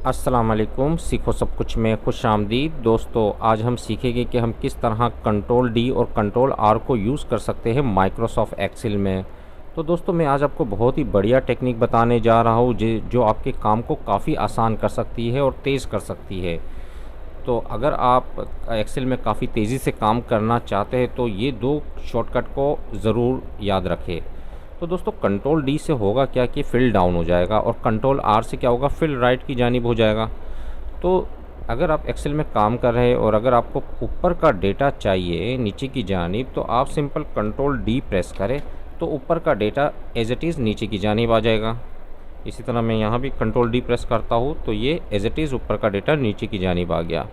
अस्सलाम वालेकुम। सीखो सब कुछ में खुश आमदीद। दोस्तों, आज हम सीखेंगे कि हम किस तरह कंट्रोल डी और कंट्रोल आर को यूज़ कर सकते हैं माइक्रोसॉफ्ट एक्सेल में। तो दोस्तों, मैं आज आपको बहुत ही बढ़िया टेक्निक बताने जा रहा हूँ जो आपके काम को काफ़ी आसान कर सकती है और तेज़ कर सकती है। तो अगर आप एक्सेल में काफ़ी तेज़ी से काम करना चाहते हैं तो ये दो शॉर्टकट को ज़रूर याद रखें। तो दोस्तों, कंट्रोल डी से होगा क्या कि फिल डाउन हो जाएगा और कंट्रोल आर से क्या होगा, फिल राइट की जानिब हो जाएगा। तो अगर आप एक्सेल में काम कर रहे हैं और अगर आपको ऊपर का डेटा चाहिए नीचे की जानिब, तो आप सिंपल कंट्रोल डी प्रेस करें तो ऊपर का डेटा एज इट इज़ नीचे की जानिब आ जाएगा। इसी तरह मैं यहाँ भी कंट्रोल डी प्रेस करता हूँ तो ये एज इट इज़ ऊपर का डेटा नीचे की जानिब आ गया।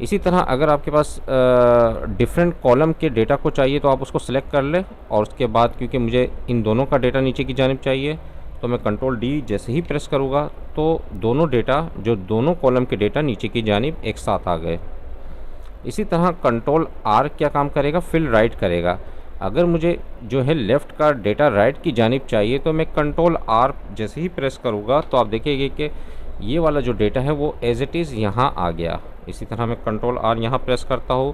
इसी तरह अगर आपके पास डिफरेंट कॉलम के डेटा को चाहिए तो आप उसको सिलेक्ट कर लें, और उसके बाद क्योंकि मुझे इन दोनों का डेटा नीचे की जानिब चाहिए तो मैं कंट्रोल डी जैसे ही प्रेस करूँगा तो दोनों डेटा, जो दोनों कॉलम के डेटा नीचे की जानिब एक साथ आ गए। इसी तरह कंट्रोल आर क्या काम करेगा, फिल राइट करेगा। अगर मुझे जो है लेफ़्ट का डेटा राइट की जानिब चाहिए तो मैं कंट्रोल आर जैसे ही प्रेस करूँगा तो आप देखेंगे कि ये वाला जो डेटा है वो एज इट इज़ यहाँ आ गया। इसी तरह मैं कंट्रोल आर यहाँ प्रेस करता हूँ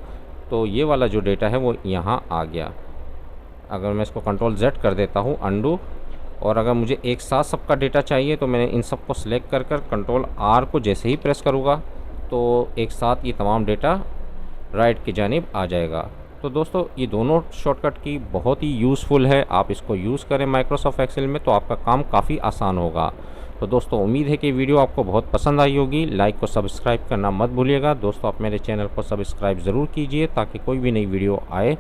तो ये वाला जो डेटा है वो यहाँ आ गया। अगर मैं इसको कंट्रोल जेड कर देता हूँ अंडू, और अगर मुझे एक साथ सबका डेटा चाहिए तो मैंने इन सब को सिलेक्ट कर कंट्रोल आर को जैसे ही प्रेस करूँगा तो एक साथ ये तमाम डेटा राइट की जानिब आ जाएगा। तो दोस्तों, ये दोनों शॉर्टकट की बहुत ही यूज़फुल है। आप इसको यूज़ करें माइक्रोसॉफ्ट एक्सेल में तो आपका काम काफ़ी आसान होगा। तो दोस्तों, उम्मीद है कि वीडियो आपको बहुत पसंद आई होगी। लाइक को सब्सक्राइब करना मत भूलिएगा। दोस्तों, आप मेरे चैनल को सब्सक्राइब ज़रूर कीजिए ताकि कोई भी नई वीडियो आए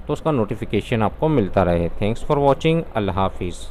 तो उसका नोटिफिकेशन आपको मिलता रहे। Thanks for watching. अल्लाह हाफिज़।